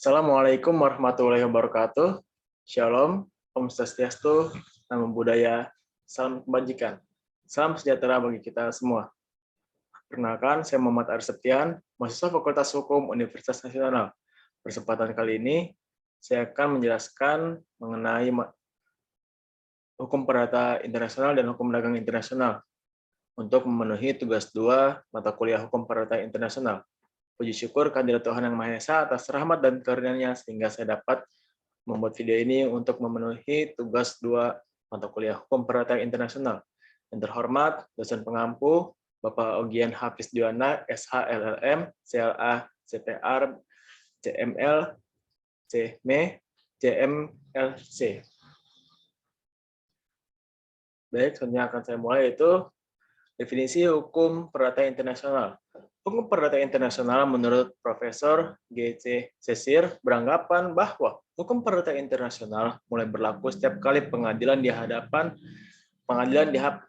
Assalamualaikum warahmatullahi wabarakatuh. Shalom, Om Swastiastu, Namo Buddhaya, salam kebajikan. Salam sejahtera bagi kita semua. Perkenalkan, saya Muhammad Arif Septian, mahasiswa Fakultas Hukum Universitas Nasional. Kesempatan kali ini, saya akan menjelaskan mengenai hukum perdata internasional dan hukum dagang internasional untuk memenuhi tugas 2 mata kuliah hukum perdata internasional. Puji syukur kehadirat Tuhan Yang Maha Esa atas rahmat dan karunia-Nya sehingga saya dapat membuat video ini untuk memenuhi tugas 2 mata kuliah hukum perdata internasional. Yang terhormat dosen pengampu Bapak Ogian Hafiz Juwana, SH LLM, CLA, CPR, CML, CME, CMLC. Baik, selanjutnya akan saya mulai, yaitu definisi hukum perdata internasional. Hukum perdata internasional menurut Profesor G.C. Sesir beranggapan bahwa hukum perdata internasional mulai berlaku setiap kali pengadilan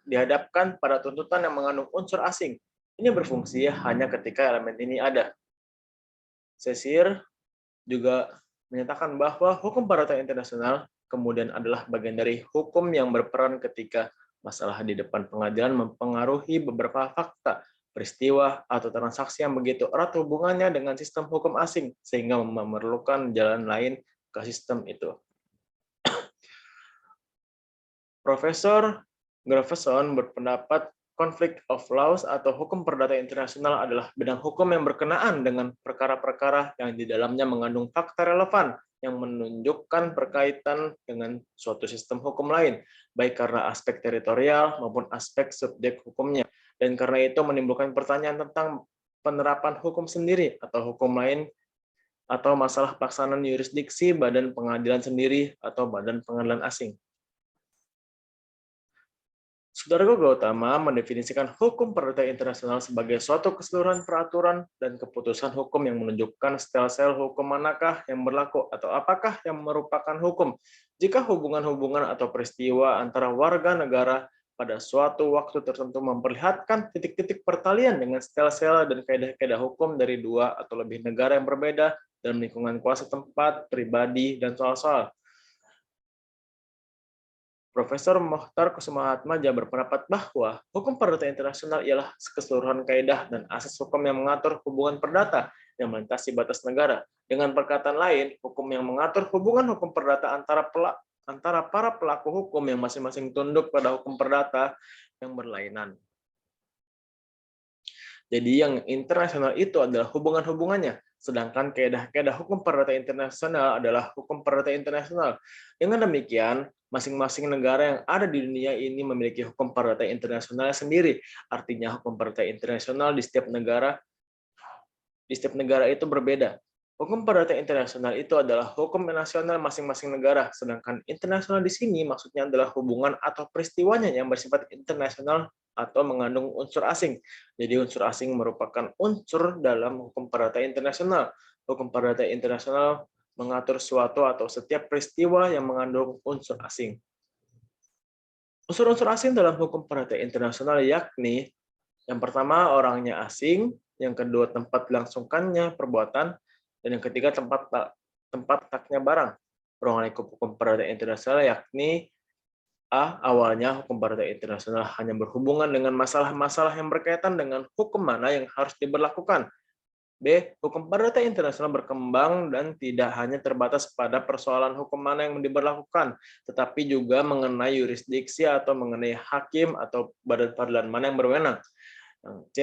dihadapkan pada tuntutan yang mengandung unsur asing. Ini berfungsi hanya ketika elemen ini ada. Sesir juga menyatakan bahwa hukum perdata internasional kemudian adalah bagian dari hukum yang berperan ketika masalah di depan pengadilan mempengaruhi beberapa fakta, peristiwa, atau transaksi yang begitu erat hubungannya dengan sistem hukum asing, sehingga memerlukan jalan lain ke sistem itu. Profesor Graveson berpendapat konflik of laws atau hukum perdata internasional adalah bidang hukum yang berkenaan dengan perkara-perkara yang di dalamnya mengandung fakta relevan yang menunjukkan berkaitan dengan suatu sistem hukum lain, baik karena aspek teritorial maupun aspek subjek hukumnya. Dan karena itu menimbulkan pertanyaan tentang penerapan hukum sendiri atau hukum lain, atau masalah pelaksanaan yurisdiksi badan pengadilan sendiri atau badan pengadilan asing. Saudara Gautama mendefinisikan hukum perdata internasional sebagai suatu keseluruhan peraturan dan keputusan hukum yang menunjukkan sel-sel hukum manakah yang berlaku atau apakah yang merupakan hukum. Jika hubungan-hubungan atau peristiwa antara warga negara pada suatu waktu tertentu memperlihatkan titik-titik pertalian dengan sel-sel dan kaidah-kaidah hukum dari dua atau lebih negara yang berbeda dalam lingkungan kuasa tempat, pribadi, dan soal-soal. Profesor Mohtar Kusumaatmadja berpendapat bahwa hukum perdata internasional ialah keseluruhan kaidah dan asas hukum yang mengatur hubungan perdata yang melintasi batas negara. Dengan perkataan lain, hukum yang mengatur hubungan hukum perdata antara para pelaku hukum yang masing-masing tunduk pada hukum perdata yang berlainan. Jadi yang internasional itu adalah hubungan-hubungannya, sedangkan kaidah-kaidah hukum perdata internasional adalah hukum perdata internasional. Dengan demikian, masing-masing negara yang ada di dunia ini memiliki hukum perdata internasional sendiri. Artinya hukum perdata internasional di setiap negara itu berbeda. Hukum perdata internasional itu adalah hukum nasional masing-masing negara, sedangkan internasional di sini maksudnya adalah hubungan atau peristiwanya yang bersifat internasional atau mengandung unsur asing. Jadi unsur asing merupakan unsur dalam hukum perdata internasional. Hukum perdata internasional mengatur suatu atau setiap peristiwa yang mengandung unsur asing. Unsur-unsur asing dalam hukum perdata internasional yakni yang pertama orangnya asing, yang kedua tempat dilangsungkannya perbuatan, dan yang ketiga tempat letaknya barang. Ruang lingkup hukum perdata internasional yakni A. Awalnya hukum perdata internasional hanya berhubungan dengan masalah-masalah yang berkaitan dengan hukum mana yang harus diberlakukan. B. Hukum perdata internasional berkembang dan tidak hanya terbatas pada persoalan hukum mana yang diberlakukan, tetapi juga mengenai yurisdiksi atau mengenai hakim atau badan peradilan mana yang berwenang. Yang C.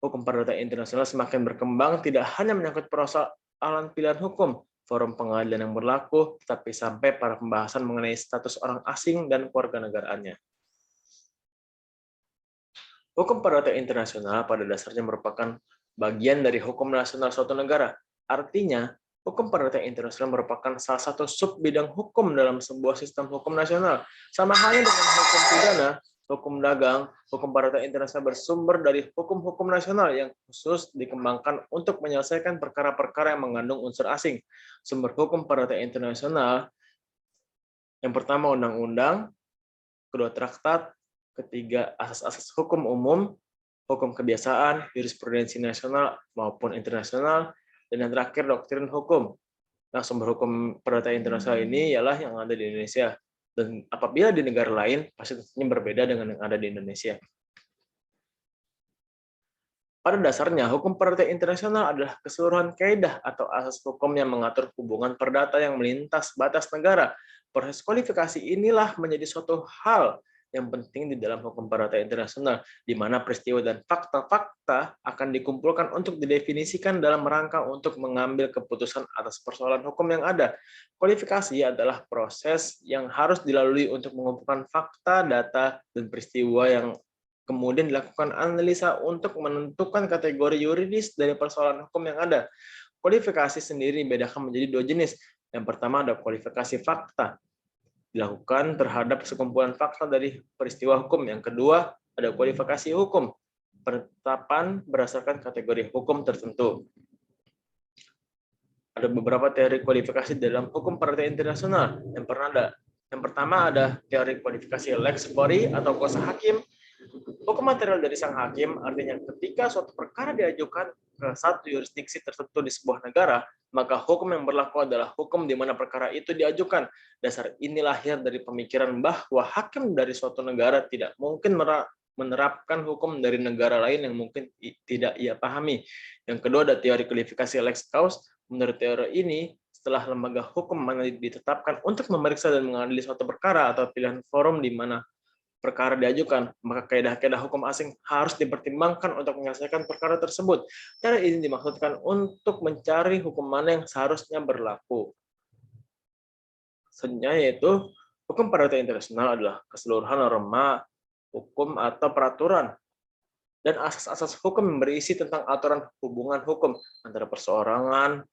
Hukum perdata internasional semakin berkembang tidak hanya menyangkut persoalan pilihan hukum, forum pengadilan yang berlaku, tetapi sampai pada pembahasan mengenai status orang asing dan kewarganegaraannya. Hukum perdata internasional pada dasarnya merupakan bagian dari hukum nasional suatu negara. Artinya, hukum perdata internasional merupakan salah satu sub bidang hukum dalam sebuah sistem hukum nasional. Sama halnya dengan hukum pidana, hukum dagang, hukum perdata internasional bersumber dari hukum-hukum nasional yang khusus dikembangkan untuk menyelesaikan perkara-perkara yang mengandung unsur asing. Sumber hukum perdata internasional yang pertama undang-undang, kedua traktat, ketiga asas-asas hukum umum, hukum kebiasaan, jurisprudensi nasional maupun internasional, Dan yang terakhir, doktrin hukum. Nah, sumber hukum perdata internasional ini ialah yang ada di Indonesia. Dan apabila di negara lain, pasti tentunya berbeda dengan yang ada di Indonesia. Pada dasarnya, hukum perdata internasional adalah keseluruhan kaidah atau asas hukum yang mengatur hubungan perdata yang melintas batas negara. Proses kualifikasi inilah menjadi suatu hal yang penting di dalam hukum perdata internasional, di mana peristiwa dan fakta-fakta akan dikumpulkan untuk didefinisikan dalam rangka untuk mengambil keputusan atas persoalan hukum yang ada. Kualifikasi adalah proses yang harus dilalui untuk mengumpulkan fakta, data, dan peristiwa yang kemudian dilakukan analisa untuk menentukan kategori yuridis dari persoalan hukum yang ada. Kualifikasi sendiri dibedakan menjadi dua jenis. Yang pertama ada kualifikasi fakta, dilakukan terhadap sekumpulan fakta dari peristiwa hukum. Yang kedua ada kualifikasi hukum, penetapan berdasarkan kategori hukum tertentu. Ada beberapa teori kualifikasi dalam hukum perdata internasional. Yang pertama ada teori kualifikasi lex fori atau kuasa hakim. Hukum material dari sang hakim artinya ketika suatu perkara diajukan ke satu yurisdiksi tertentu di sebuah negara, maka hukum yang berlaku adalah hukum di mana perkara itu diajukan. Dasar ini lahir dari pemikiran bahwa hakim dari suatu negara tidak mungkin menerapkan hukum dari negara lain yang mungkin tidak ia pahami. Yang kedua ada teori kualifikasi lex causa. Menurut teori ini, setelah lembaga hukum mana ditetapkan untuk memeriksa dan mengadili suatu perkara atau pilihan forum di mana perkara diajukan, maka kaidah-kaidah hukum asing harus dipertimbangkan untuk menyelesaikan perkara tersebut. Cara ini dimaksudkan untuk mencari hukum mana yang seharusnya berlaku. Selanjutnya yaitu hukum perdata internasional adalah keseluruhan norma hukum atau peraturan dan asas-asas hukum yang berisi tentang aturan hubungan hukum antara perseorangan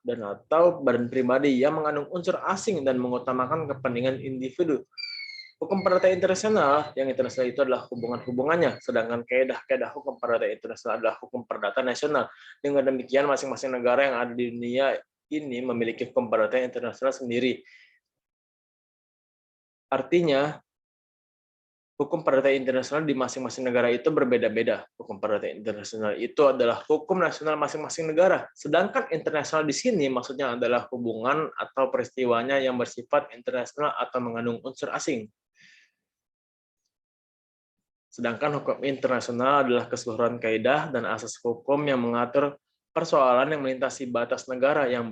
dan atau badan pribadi yang mengandung unsur asing dan mengutamakan kepentingan individu. Hukum perdata internasional yang internasional itu adalah hubungan-hubungannya, sedangkan kaidah-kaidah hukum perdata internasional adalah hukum perdata nasional. Dengan demikian, masing-masing negara yang ada di dunia ini memiliki hukum perdata internasional sendiri. Artinya, hukum perdata internasional di masing-masing negara itu berbeda-beda. Hukum perdata internasional itu adalah hukum nasional masing-masing negara. Sedangkan internasional di sini maksudnya adalah hubungan atau peristiwanya yang bersifat internasional atau mengandung unsur asing. Sedangkan hukum internasional adalah keseluruhan kaidah dan asas hukum yang mengatur persoalan yang melintasi batas negara yang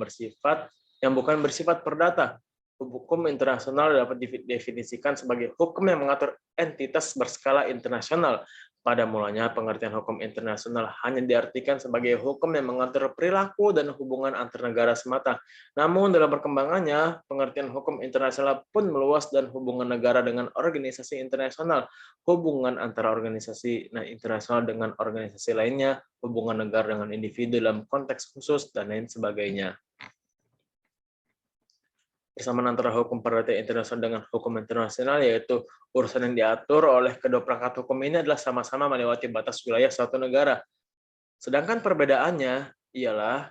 bukan bersifat perdata. Hukum internasional dapat didefinisikan sebagai hukum yang mengatur entitas berskala internasional. Pada mulanya, pengertian hukum internasional hanya diartikan sebagai hukum yang mengatur perilaku dan hubungan antar negara semata. Namun, dalam perkembangannya, pengertian hukum internasional pun meluas dan hubungan negara dengan organisasi internasional, hubungan antara organisasi internasional dengan organisasi lainnya, hubungan negara dengan individu dalam konteks khusus, dan lain sebagainya. Persamaan antara hukum perdata internasional dengan hukum internasional yaitu urusan yang diatur oleh kedua perangkat hukum ini adalah sama-sama melewati batas wilayah suatu negara. Sedangkan perbedaannya ialah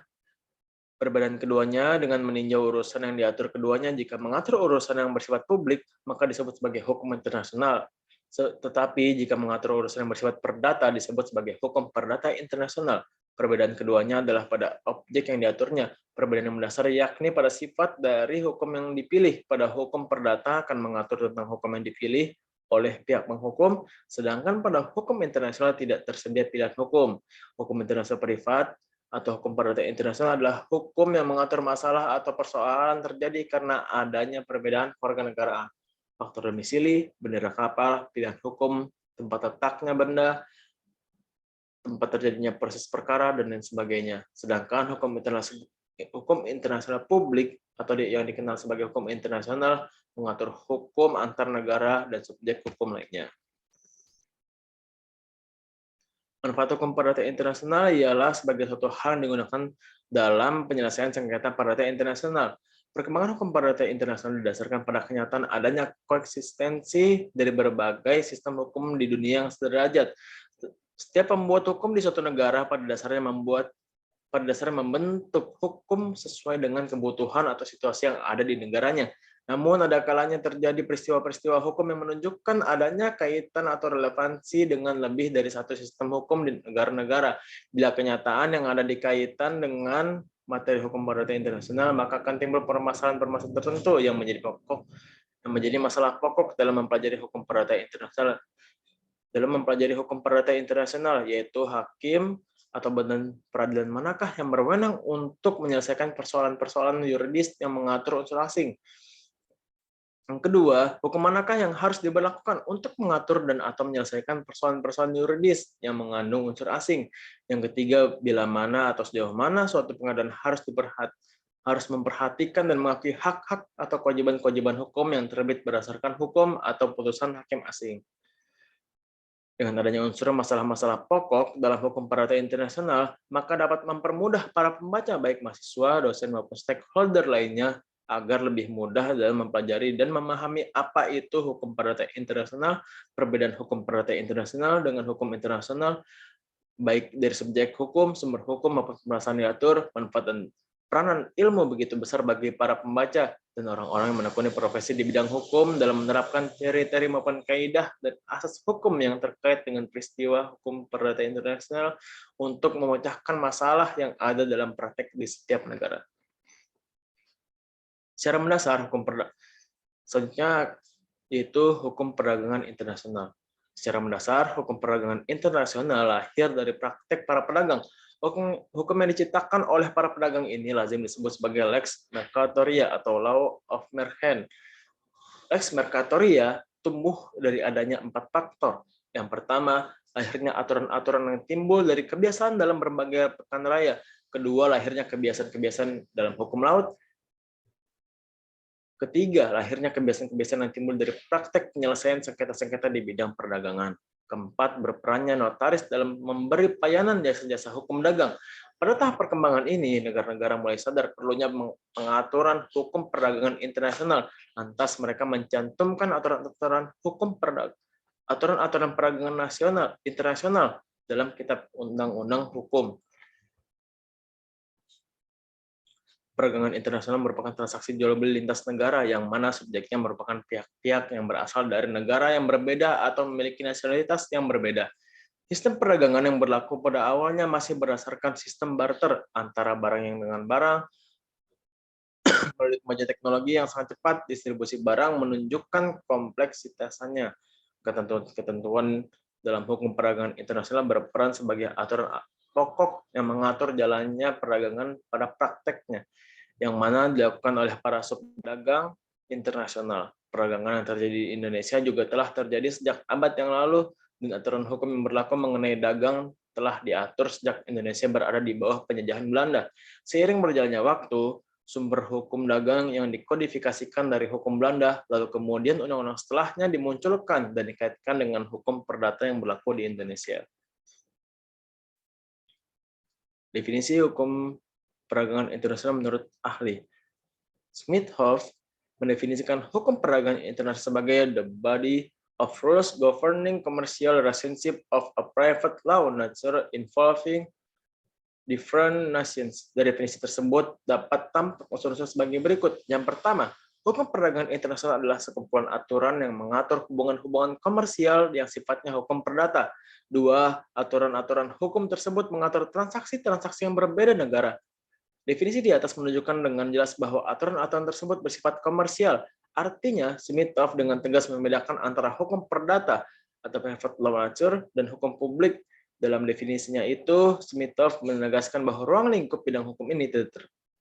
perbedaan keduanya dengan meninjau urusan yang diatur keduanya. Jika mengatur urusan yang bersifat publik, maka disebut sebagai hukum internasional. Tetapi jika mengatur urusan yang bersifat perdata disebut sebagai hukum perdata internasional. Perbedaan keduanya adalah pada objek yang diaturnya. Perbedaan yang mendasar yakni pada sifat dari hukum yang dipilih. Pada hukum perdata akan mengatur tentang hukum yang dipilih oleh pihak penghukum, sedangkan pada hukum internasional tidak tersedia pilihan hukum. Hukum internasional privat atau hukum perdata internasional adalah hukum yang mengatur masalah atau persoalan terjadi karena adanya perbedaan kewarganegaraan. Faktor domisili, bendera kapal, pilihan hukum, tempat letaknya benda, tempat terjadinya proses perkara, dan lain sebagainya. Sedangkan hukum internasional publik atau yang dikenal sebagai hukum internasional mengatur hukum antar negara dan subjek hukum lainnya. Manfaat hukum perdata internasional ialah sebagai suatu hal yang digunakan dalam penyelesaian sengketa perdata internasional. Perkembangan hukum perdata internasional didasarkan pada kenyataan adanya koeksistensi dari berbagai sistem hukum di dunia yang sederajat. Setiap pembuat hukum di suatu negara pada dasarnya membentuk hukum sesuai dengan kebutuhan atau situasi yang ada di negaranya. Namun ada kalanya terjadi peristiwa-peristiwa hukum yang menunjukkan adanya kaitan atau relevansi dengan lebih dari satu sistem hukum di negara-negara. Bila kenyataan yang ada dikaitan dengan materi hukum perdata internasional, maka akan timbul permasalahan-permasalahan tertentu yang menjadi masalah pokok dalam mempelajari hukum perdata internasional. Dalam mempelajari hukum perdata internasional, yaitu hakim atau badan peradilan manakah yang berwenang untuk menyelesaikan persoalan-persoalan yuridis yang mengatur unsur asing. Yang kedua, hukum manakah yang harus diberlakukan untuk mengatur dan atau menyelesaikan persoalan-persoalan yuridis yang mengandung unsur asing. Yang ketiga, bila mana atau sejauh mana suatu pengadilan harus memperhatikan dan mengakui hak-hak atau kewajiban-kewajiban hukum yang terbit berdasarkan hukum atau putusan hakim asing. Dengan adanya unsur masalah-masalah pokok dalam hukum perdata internasional, maka dapat mempermudah para pembaca, baik mahasiswa, dosen, maupun stakeholder lainnya, agar lebih mudah dalam mempelajari dan memahami apa itu hukum perdata internasional, perbedaan hukum perdata internasional dengan hukum internasional, baik dari subjek hukum, sumber hukum, maupun pembahasan diatur, manfaat dan peranan ilmu begitu besar bagi para pembaca dan orang-orang yang menekuni profesi di bidang hukum dalam menerapkan teori-teori maupun kaidah dan asas hukum yang terkait dengan peristiwa hukum perdata internasional untuk memecahkan masalah yang ada dalam praktek di setiap negara. Secara mendasar, hukum perdata selanjutnya yaitu hukum perdagangan internasional. Secara mendasar, hukum perdagangan internasional lahir dari praktek para pedagang. Hukum yang diciptakan oleh para pedagang ini lazim disebut sebagai lex mercatoria atau law of merchant. Lex mercatoria tumbuh dari adanya 4 faktor. Yang pertama, lahirnya aturan-aturan yang timbul dari kebiasaan dalam berbagai pekan raya. Kedua, lahirnya kebiasaan-kebiasaan dalam hukum laut. Ketiga, lahirnya kebiasaan-kebiasaan yang timbul dari praktek penyelesaian sengketa-sengketa di bidang perdagangan. Keempat, berperannya notaris dalam memberi pelayanan jasa-jasa hukum dagang. Pada tahap perkembangan ini, negara-negara mulai sadar perlunya pengaturan hukum perdagangan internasional. Lantas mereka mencantumkan aturan-aturan hukum aturan-aturan perdagangan internasional dalam Kitab Undang-Undang Hukum. Perdagangan internasional merupakan transaksi jual beli lintas negara yang mana subjeknya merupakan pihak-pihak yang berasal dari negara yang berbeda atau memiliki nasionalitas yang berbeda. Sistem perdagangan yang berlaku pada awalnya masih berdasarkan sistem barter antara barang yang dengan barang. Melalui kemajuan teknologi yang sangat cepat, distribusi barang menunjukkan kompleksitasnya. Ketentuan dalam hukum perdagangan internasional berperan sebagai aturan pokok yang mengatur jalannya perdagangan pada prakteknya, yang mana dilakukan oleh para subdagang internasional. Perdagangan yang terjadi di Indonesia juga telah terjadi sejak abad yang lalu, dan aturan hukum yang berlaku mengenai dagang telah diatur sejak Indonesia berada di bawah penjajahan Belanda. Seiring berjalannya waktu, sumber hukum dagang yang dikodifikasikan dari hukum Belanda, lalu kemudian undang-undang setelahnya dimunculkan dan dikaitkan dengan hukum perdata yang berlaku di Indonesia. Definisi hukum perdagangan internasional menurut ahli. Smith-Hoff mendefinisikan hukum perdagangan internasional sebagai the body of rules governing commercial relationship of a private law nature involving different nations. Dari definisi tersebut dapat tampak unsur-unsur sebagai berikut. Yang pertama, hukum perdagangan internasional adalah sekumpulan aturan yang mengatur hubungan-hubungan komersial yang sifatnya hukum perdata. Dua, aturan-aturan hukum tersebut mengatur transaksi-transaksi yang berbeda negara. Definisi di atas menunjukkan dengan jelas bahwa aturan-aturan tersebut bersifat komersial. Artinya, Smith-Hoff dengan tegas membedakan antara hukum perdata atau private law nature dan hukum publik. Dalam definisinya itu, Smith-Hoff menegaskan bahwa ruang lingkup bidang hukum ini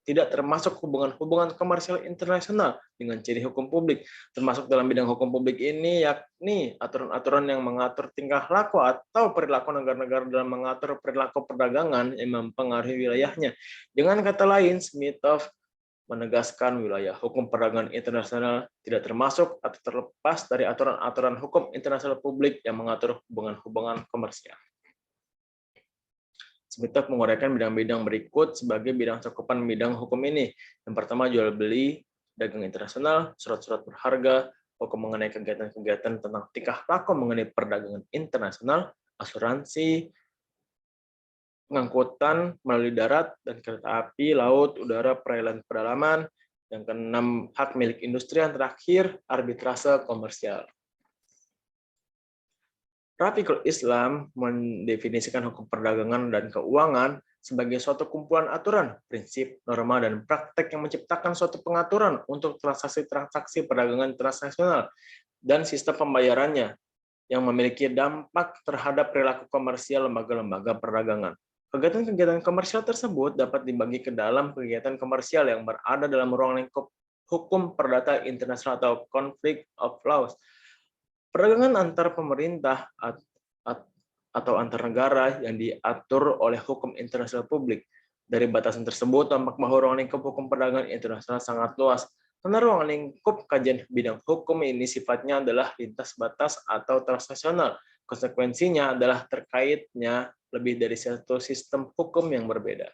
tidak termasuk hubungan-hubungan komersial internasional dengan ciri hukum publik. Termasuk dalam bidang hukum publik ini yakni aturan-aturan yang mengatur tingkah laku atau perilaku negara-negara dalam mengatur perilaku perdagangan yang mempengaruhi wilayahnya. Dengan kata lain, Smith-Hoff menegaskan wilayah hukum perdagangan internasional tidak termasuk atau terlepas dari aturan-aturan hukum internasional publik yang mengatur hubungan-hubungan komersial. Smith-Hoff menguraikan bidang-bidang berikut sebagai bidang cakupan bidang hukum ini. Yang pertama, jual beli, dagang internasional, surat-surat berharga, hukum mengenai kegiatan-kegiatan tentang tingkah laku mengenai perdagangan internasional, asuransi, pengangkutan melalui darat dan kereta api, laut, udara, perairan, pedalaman. Yang keenam, hak milik industri. Yang terakhir, arbitrase komersial. Rafiqul Islam mendefinisikan hukum perdagangan dan keuangan sebagai suatu kumpulan aturan, prinsip, norma, dan praktek yang menciptakan suatu pengaturan untuk transaksi-transaksi perdagangan transnasional dan sistem pembayarannya yang memiliki dampak terhadap perilaku komersial lembaga-lembaga perdagangan. Kegiatan-kegiatan komersial tersebut dapat dibagi ke dalam kegiatan komersial yang berada dalam ruang lingkup hukum perdata internasional atau conflict of laws, perdagangan antar pemerintah atau antar negara yang diatur oleh hukum internasional publik. Dari batasan tersebut, tampak bahwa ruang lingkup hukum perdagangan internasional sangat luas, karena ruang lingkup kajian bidang hukum ini sifatnya adalah lintas batas atau transnasional. Konsekuensinya adalah terkaitnya lebih dari satu sistem hukum yang berbeda.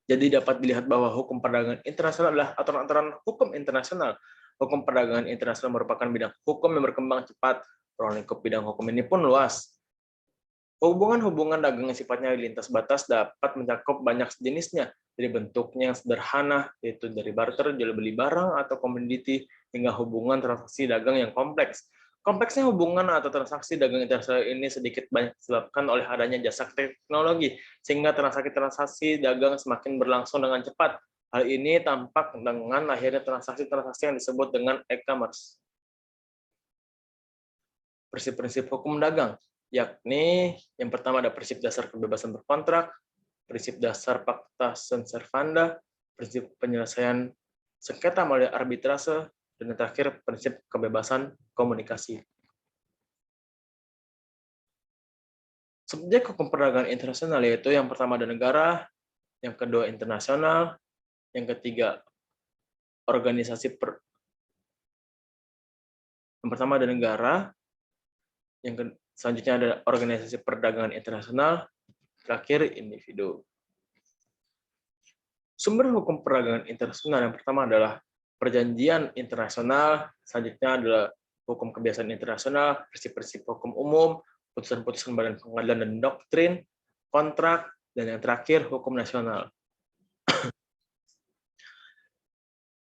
Jadi dapat dilihat bahwa hukum perdagangan internasional adalah aturan-aturan hukum internasional. Hukum perdagangan internasional merupakan bidang hukum yang berkembang cepat. Ruang lingkup bidang hukum ini pun luas. Hubungan-hubungan dagang yang sifatnya lintas batas dapat mencakup banyak jenisnya, dari bentuknya yang sederhana, yaitu dari barter, jual beli barang atau komoditi, hingga hubungan transaksi dagang yang kompleks. Kompleksnya hubungan atau transaksi dagang internasional ini sedikit banyak disebabkan oleh adanya jasa teknologi, sehingga transaksi-transaksi dagang semakin berlangsung dengan cepat. Hal ini tampak dengan akhirnya transaksi-transaksi yang disebut dengan e-commerce. Prinsip-prinsip hukum dagang, yakni yang pertama ada prinsip dasar kebebasan berkontrak, prinsip dasar pacta sunt servanda, prinsip penyelesaian sengketa melalui arbitrase, dan yang terakhir prinsip kebebasan komunikasi. Subjek hukum perdagangan internasional yaitu yang pertama ada negara, yang kedua internasional, yang ketiga yang pertama ada negara, selanjutnya ada organisasi perdagangan internasional, terakhir individu. Sumber hukum perdagangan internasional yang pertama adalah perjanjian internasional, selanjutnya adalah hukum kebiasaan internasional, prinsip-prinsip hukum umum, putusan-putusan badan pengadilan dan doktrin, kontrak, dan yang terakhir hukum nasional.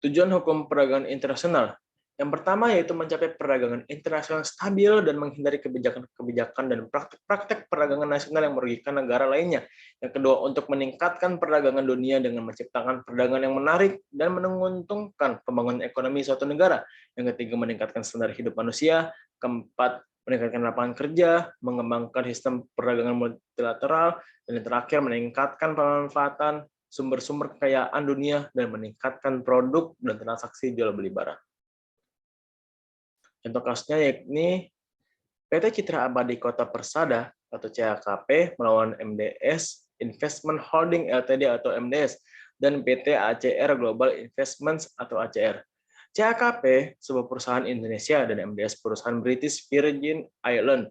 Tujuan hukum perdagangan internasional yang pertama yaitu mencapai perdagangan internasional stabil dan menghindari kebijakan-kebijakan dan praktek-praktek perdagangan nasional yang merugikan negara lainnya. Yang kedua, untuk meningkatkan perdagangan dunia dengan menciptakan perdagangan yang menarik dan menguntungkan pembangunan ekonomi suatu negara. Yang ketiga, meningkatkan standar hidup manusia. Keempat, meningkatkan lapangan kerja, mengembangkan sistem perdagangan multilateral, dan yang terakhir, meningkatkan pemanfaatan sumber-sumber kekayaan dunia dan meningkatkan produk dan transaksi jual beli barang. Contoh kasusnya yakni PT Citra Abadi Kota Persada atau CAKP melawan MDS Investment Holding Ltd atau MDS dan PT ACR Global Investments atau ACR. CAKP sebuah perusahaan Indonesia dan MDS perusahaan British Virgin Islands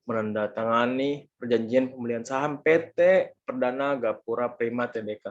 menandatangani perjanjian pembelian saham PT Perdana Gapura Prima Tbk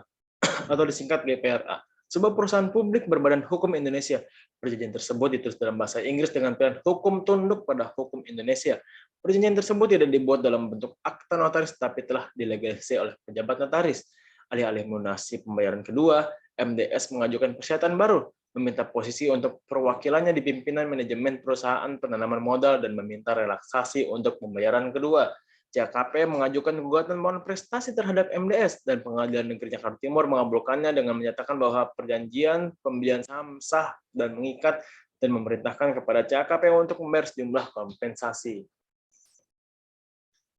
atau disingkat GPRA. Sebuah perusahaan publik berbadan hukum Indonesia. Perjanjian tersebut ditulis dalam bahasa Inggris dengan pilihan hukum tunduk pada hukum Indonesia. Perjanjian tersebut tidak dibuat dalam bentuk akta notaris, tapi telah dilegalisasi oleh pejabat notaris. Alih-alih melunasi pembayaran kedua, MDS mengajukan persyaratan baru, meminta posisi untuk perwakilannya di pimpinan manajemen perusahaan penanaman modal dan meminta relaksasi untuk pembayaran kedua. CAKP mengajukan gugatan mohon prestasi terhadap MDS dan Pengadilan Negeri Jakarta Timur mengabulkannya dengan menyatakan bahwa perjanjian pembelian saham sah dan mengikat dan memerintahkan kepada CAKP untuk membayar sejumlah kompensasi.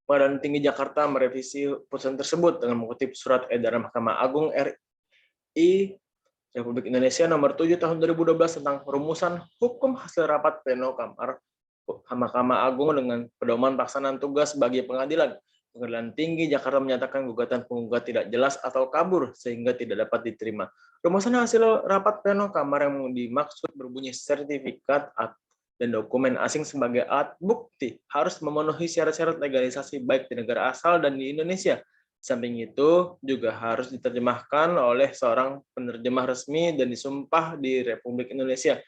Pengadilan Tinggi Jakarta merevisi putusan tersebut dengan mengutip Surat Edaran Mahkamah Agung RI Republik Indonesia nomor 7 tahun 2012 tentang rumusan hukum hasil rapat pleno Kamar Mahkamah Agung dengan pedoman pelaksanaan tugas bagi pengadilan. Pengadilan Tinggi Jakarta menyatakan gugatan penggugat tidak jelas atau kabur sehingga tidak dapat diterima. Rumusan hasil rapat pleno Kamar yang dimaksud berbunyi sertifikat dan dokumen asing sebagai alat bukti harus memenuhi syarat-syarat legalisasi baik di negara asal dan di Indonesia. Samping itu juga harus diterjemahkan oleh seorang penerjemah resmi dan disumpah di Republik Indonesia.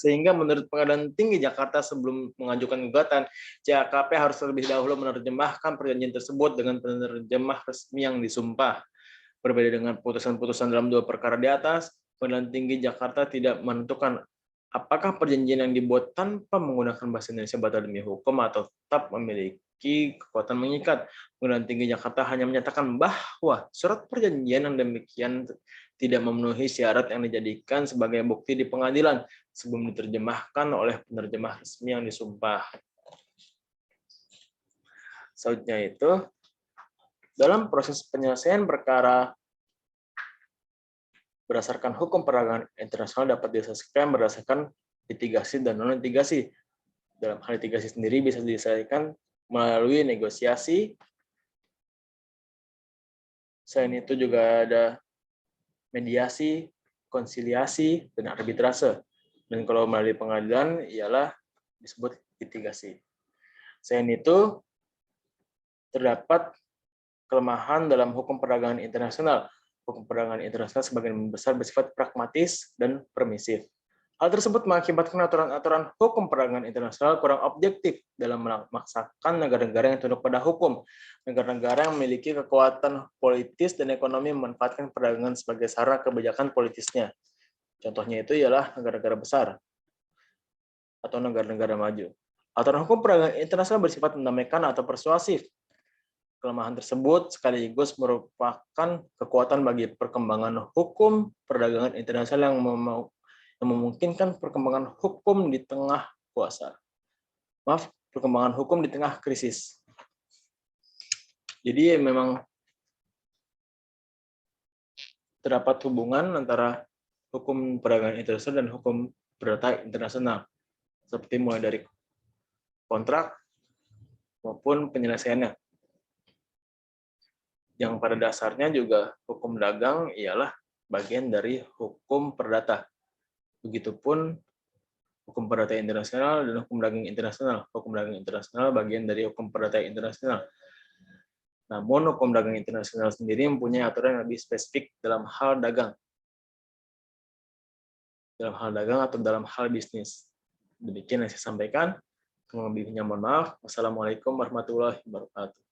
Sehingga menurut Pengadilan Tinggi Jakarta sebelum mengajukan gugatan, CAKP harus terlebih dahulu menerjemahkan perjanjian tersebut dengan penerjemah resmi yang disumpah. Berbeda dengan putusan-putusan dalam dua perkara di atas, Pengadilan Tinggi Jakarta tidak menentukan Apakah perjanjian yang dibuat tanpa menggunakan bahasa Indonesia batal demi hukum atau tetap memiliki kekuatan mengikat? Pengadilan Tinggi Jakarta hanya menyatakan bahwa surat perjanjian yang demikian tidak memenuhi syarat yang dijadikan sebagai bukti di pengadilan sebelum diterjemahkan oleh penerjemah resmi yang disumpah. Selanjutnya itu, dalam proses penyelesaian perkara berdasarkan hukum perdagangan internasional dapat diselesaikan berdasarkan litigasi dan non-litigasi. Dalam hal litigasi sendiri bisa diselesaikan melalui negosiasi. Selain itu juga ada mediasi, konsiliasi, dan arbitrase. Dan kalau melalui pengadilan ialah disebut litigasi. Selain itu, terdapat kelemahan dalam hukum perdagangan internasional. Hukum perdagangan internasional sebagian besar bersifat pragmatis dan permisif. Hal tersebut mengakibatkan aturan-aturan hukum perdagangan internasional kurang objektif dalam memaksakan negara-negara yang tunduk pada hukum. Negara-negara yang memiliki kekuatan politis dan ekonomi memanfaatkan perdagangan sebagai sarana kebijakan politisnya. Contohnya itu ialah negara-negara besar atau negara-negara maju. Aturan hukum perdagangan internasional bersifat mendamaikan atau persuasif. Kelemahan tersebut sekaligus merupakan kekuatan bagi perkembangan hukum perdagangan internasional yang memungkinkan perkembangan hukum di tengah perkembangan hukum di tengah krisis. Jadi memang terdapat hubungan antara hukum perdagangan internasional dan hukum perdata internasional, seperti mulai dari kontrak maupun penyelesaiannya. Yang pada dasarnya juga hukum dagang ialah bagian dari hukum perdata. Begitupun hukum perdata internasional dan hukum dagang internasional. Hukum dagang internasional bagian dari hukum perdata internasional. Namun hukum dagang internasional sendiri mempunyai aturan yang lebih spesifik dalam hal dagang. Dalam hal dagang atau dalam hal bisnis. Demikian yang saya sampaikan. Kurang lebihnya mohon maaf. Wassalamualaikum warahmatullahi wabarakatuh.